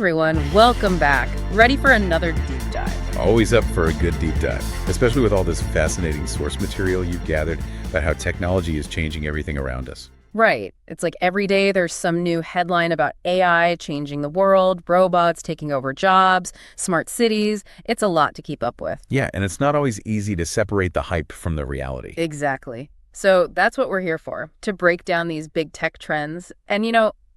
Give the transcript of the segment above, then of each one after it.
everyone, welcome back. Ready for another deep dive. Always up for a good deep dive, especially with all this fascinating source material you've gathered about how technology is changing everything around us. Right. It's like every day there's some new headline about AI changing the world, robots taking over jobs, smart cities. It's a lot to keep up with. Yeah, and it's not always easy to separate the hype from the reality. Exactly. So that's what we're here for, to break down these big tech trends. And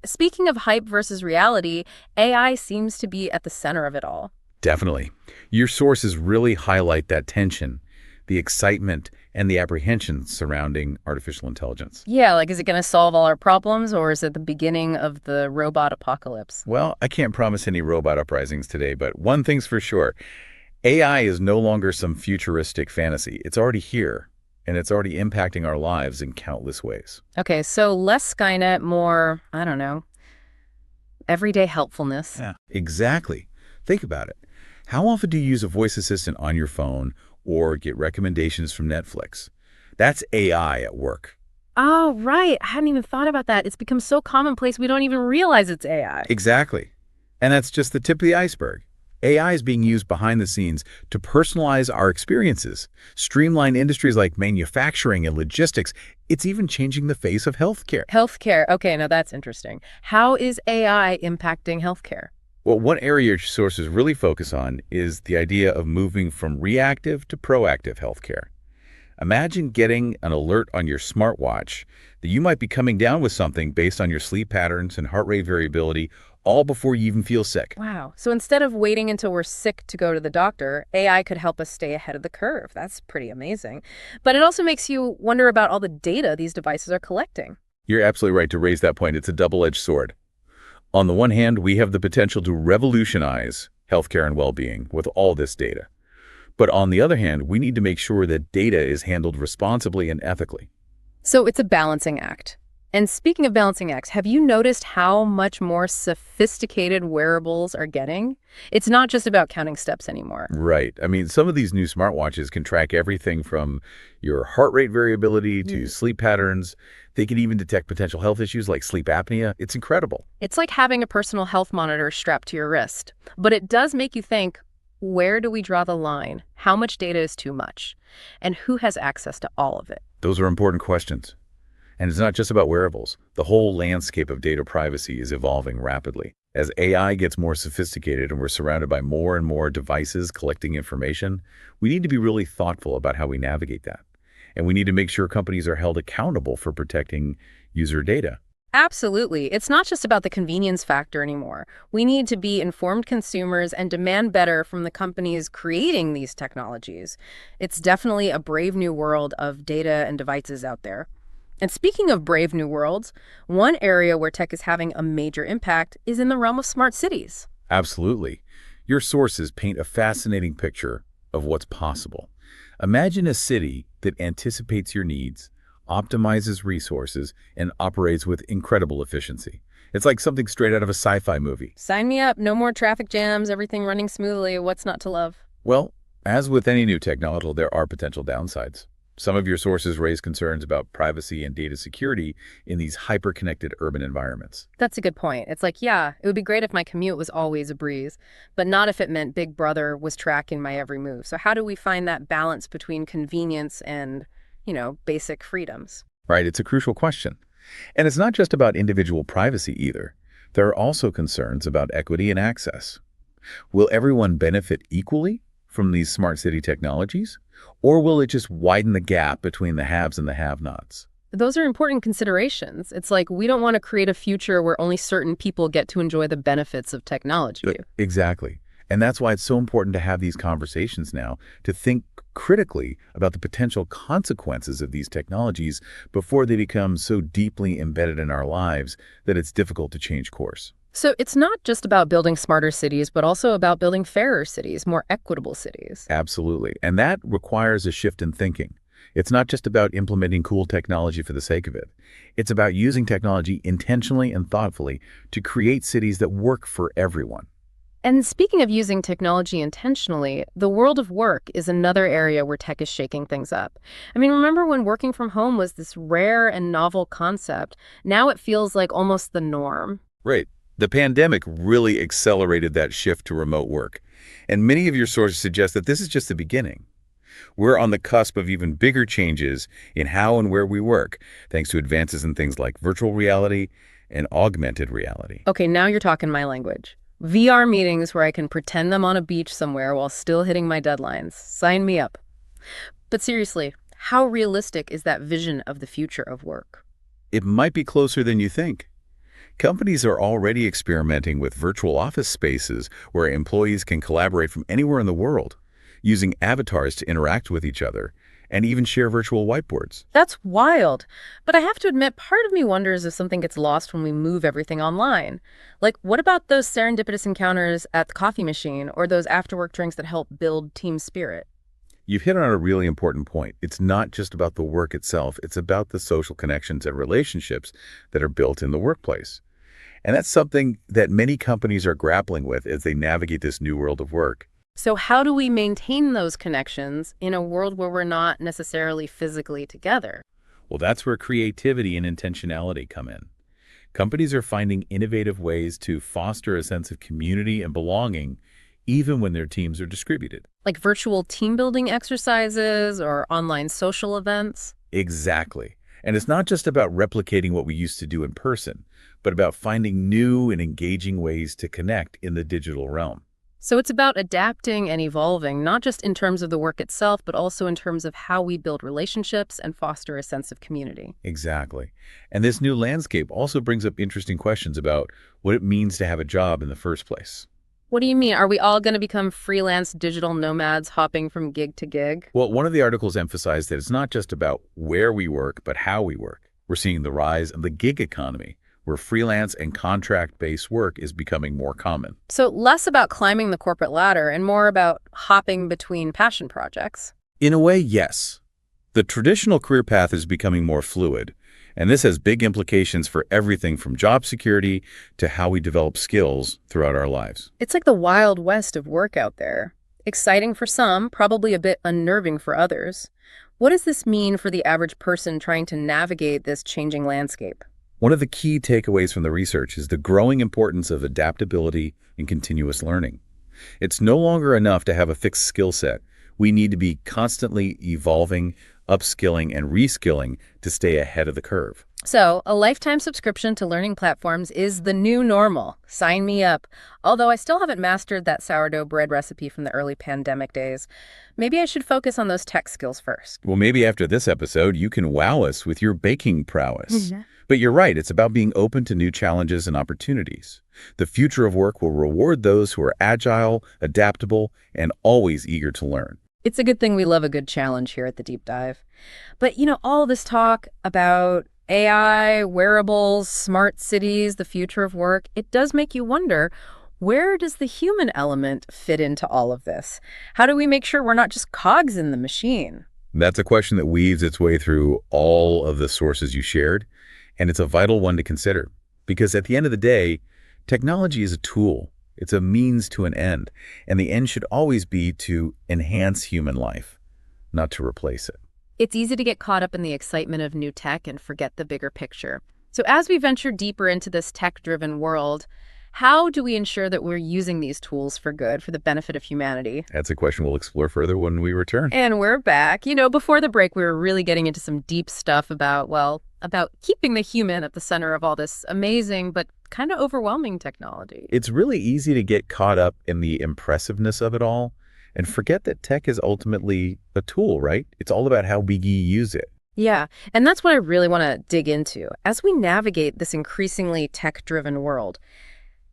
speaking of hype versus reality, AI seems to be at the center of it all. Definitely. Your sources really highlight that tension, the excitement, and the apprehension surrounding artificial intelligence. Yeah, like is it going to solve all our problems, or is it the beginning of the robot apocalypse? Well, I can't promise any robot uprisings today, but one thing's for sure. AI is no longer some futuristic fantasy. It's already here, and it's already impacting our lives in countless ways. Okay, so less Skynet, more, I don't know, everyday helpfulness. Yeah, exactly. Think about it. How often do you use a voice assistant on your phone or get recommendations from Netflix? That's AI at work. Oh, right. I hadn't even thought about that. It's become so commonplace we don't even realize it's AI. Exactly. And that's just the tip of the iceberg. AI is being used behind the scenes to personalize our experiences, streamline industries like manufacturing and logistics. It's even changing the face of healthcare. Healthcare. Okay, now that's interesting. How is AI impacting healthcare? Well, one area your sources really focus on is the idea of moving from reactive to proactive healthcare. Imagine getting an alert on your smartwatch that you might be coming down with something based on your sleep patterns and heart rate variability, all before you even feel sick. Wow. So instead of waiting until we're sick to go to the doctor, AI could help us stay ahead of the curve. That's pretty amazing. But it also makes you wonder about all the data these devices are collecting. You're absolutely right to raise that point. It's a double-edged sword. On the one hand, we have the potential to revolutionize healthcare and well-being with all this data. But on the other hand, we need to make sure that data is handled responsibly and ethically. So it's a balancing act. And speaking of balancing acts, have you noticed how much more sophisticated wearables are getting? It's not just about counting steps anymore. Right. I mean, some of these new smartwatches can track everything from your heart rate variability to sleep patterns. They can even detect potential health issues like sleep apnea. It's incredible. It's like having a personal health monitor strapped to your wrist. But it does make you think, where do we draw the line? How much data is too much? And who has access to all of it? Those are important questions. And it's not just about wearables. The whole landscape of data privacy is evolving rapidly. As AI gets more sophisticated and we're surrounded by more and more devices collecting information, we need to be really thoughtful about how we navigate that. And we need to make sure companies are held accountable for protecting user data. Absolutely. It's not just about the convenience factor anymore. We need to be informed consumers and demand better from the companies creating these technologies. It's definitely a brave new world of data and devices out there. And speaking of brave new worlds, one area where tech is having a major impact is in the realm of smart cities. Absolutely. Your sources paint a fascinating picture of what's possible. Imagine a city that anticipates your needs, optimizes resources, and operates with incredible efficiency. It's like something straight out of a sci-fi movie. Sign me up. No more traffic jams, everything running smoothly. What's not to love? Well, as with any new technology, there are potential downsides. Some of your sources raise concerns about privacy and data security in these hyper-connected urban environments. That's a good point. It's like, yeah, it would be great if my commute was always a breeze, but not if it meant Big Brother was tracking my every move. So how do we find that balance between convenience and, basic freedoms? Right, it's a crucial question. And it's not just about individual privacy either. There are also concerns about equity and access. Will everyone benefit equally from these smart city technologies? Or will it just widen the gap between the haves and the have-nots? Those are important considerations. It's like we don't want to create a future where only certain people get to enjoy the benefits of technology. Exactly. And that's why it's so important to have these conversations now, to think critically about the potential consequences of these technologies before they become so deeply embedded in our lives that it's difficult to change course. So it's not just about building smarter cities, but also about building fairer cities, more equitable cities. Absolutely. And that requires a shift in thinking. It's not just about implementing cool technology for the sake of it. It's about using technology intentionally and thoughtfully to create cities that work for everyone. And speaking of using technology intentionally, the world of work is another area where tech is shaking things up. I mean, remember when working from home was this rare and novel concept? Now it feels like almost the norm. Right. The pandemic really accelerated that shift to remote work, and many of your sources suggest that this is just the beginning. We're on the cusp of even bigger changes in how and where we work, thanks to advances in things like virtual reality and augmented reality. Okay, now you're talking my language. VR meetings where I can pretend I'm on a beach somewhere while still hitting my deadlines. Sign me up. But seriously, how realistic is that vision of the future of work? It might be closer than you think. Companies are already experimenting with virtual office spaces where employees can collaborate from anywhere in the world, using avatars to interact with each other, and even share virtual whiteboards. That's wild. But I have to admit, part of me wonders if something gets lost when we move everything online. Like, what about those serendipitous encounters at the coffee machine or those after-work drinks that help build team spirit? You've hit on a really important point. It's not just about the work itself, it's about the social connections and relationships that are built in the workplace. And that's something that many companies are grappling with as they navigate this new world of work. So how do we maintain those connections in a world where we're not necessarily physically together? Well, that's where creativity and intentionality come in. Companies are finding innovative ways to foster a sense of community and belonging, even when their teams are distributed. Like virtual team building exercises or online social events? Exactly. And it's not just about replicating what we used to do in person, but about finding new and engaging ways to connect in the digital realm. So it's about adapting and evolving, not just in terms of the work itself, but also in terms of how we build relationships and foster a sense of community. Exactly. And this new landscape also brings up interesting questions about what it means to have a job in the first place. What do you mean? Are we all going to become freelance digital nomads hopping from gig to gig? Well, one of the articles emphasized that it's not just about where we work, but how we work. We're seeing the rise of the gig economy, where freelance and contract-based work is becoming more common. So less about climbing the corporate ladder and more about hopping between passion projects. In a way, yes. The traditional career path is becoming more fluid, and this has big implications for everything from job security to how we develop skills throughout our lives. It's like the Wild West of work out there. Exciting for some, probably a bit unnerving for others. What does this mean for the average person trying to navigate this changing landscape? One of the key takeaways from the research is the growing importance of adaptability and continuous learning. It's no longer enough to have a fixed skill set. We need to be constantly evolving, upskilling, and reskilling to stay ahead of the curve. So, a lifetime subscription to learning platforms is the new normal. Sign me up. Although I still haven't mastered that sourdough bread recipe from the early pandemic days. Maybe I should focus on those tech skills first. Well, maybe after this episode, you can wow us with your baking prowess. But you're right, it's about being open to new challenges and opportunities. The future of work will reward those who are agile, adaptable, and always eager to learn. It's a good thing we love a good challenge here at the Deep Dive. But, all this talk about AI, wearables, smart cities, the future of work, it does make you wonder, where does the human element fit into all of this? How do we make sure we're not just cogs in the machine? That's a question that weaves its way through all of the sources you shared, and it's a vital one to consider. Because at the end of the day, technology is a tool. It's a means to an end, and the end should always be to enhance human life, not to replace it. It's easy to get caught up in the excitement of new tech and forget the bigger picture. So as we venture deeper into this tech-driven world, how do we ensure that we're using these tools for good, for the benefit of humanity? That's a question we'll explore further when we return. And we're back. Before the break, we were really getting into some deep stuff about keeping the human at the center of all this amazing but kind of overwhelming technology. It's really easy to get caught up in the impressiveness of it all and forget that tech is ultimately a tool, right? It's all about how we use it. Yeah, and that's what I really want to dig into. As we navigate this increasingly tech-driven world,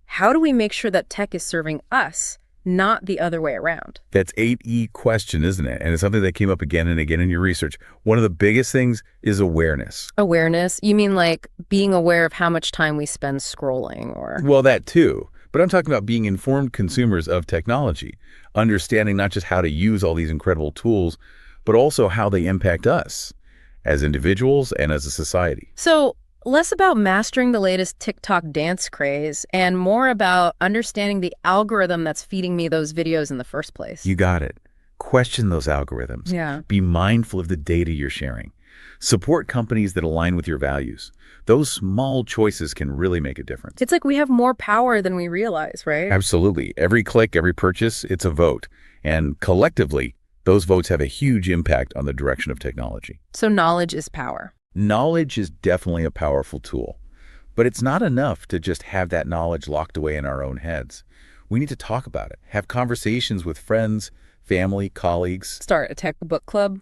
how do we make sure that tech is serving us, not the other way around? That's 8E question, isn't it? And it's something that came up again and again in your research. One of the biggest things is awareness. Awareness? You mean like being aware of how much time we spend scrolling or... Well, that too. But I'm talking about being informed consumers of technology, understanding not just how to use all these incredible tools, but also how they impact us as individuals and as a society. So less about mastering the latest TikTok dance craze and more about understanding the algorithm that's feeding me those videos in the first place. You got it. Question those algorithms. Yeah. Be mindful of the data you're sharing. Support companies that align with your values. Those small choices can really make a difference. It's like we have more power than we realize, right? Absolutely. Every click, every purchase, it's a vote. And collectively, those votes have a huge impact on the direction of technology. So knowledge is power. Knowledge is definitely a powerful tool, but it's not enough to just have that knowledge locked away in our own heads. We need to talk about it, have conversations with friends, family, colleagues. Start a tech book club.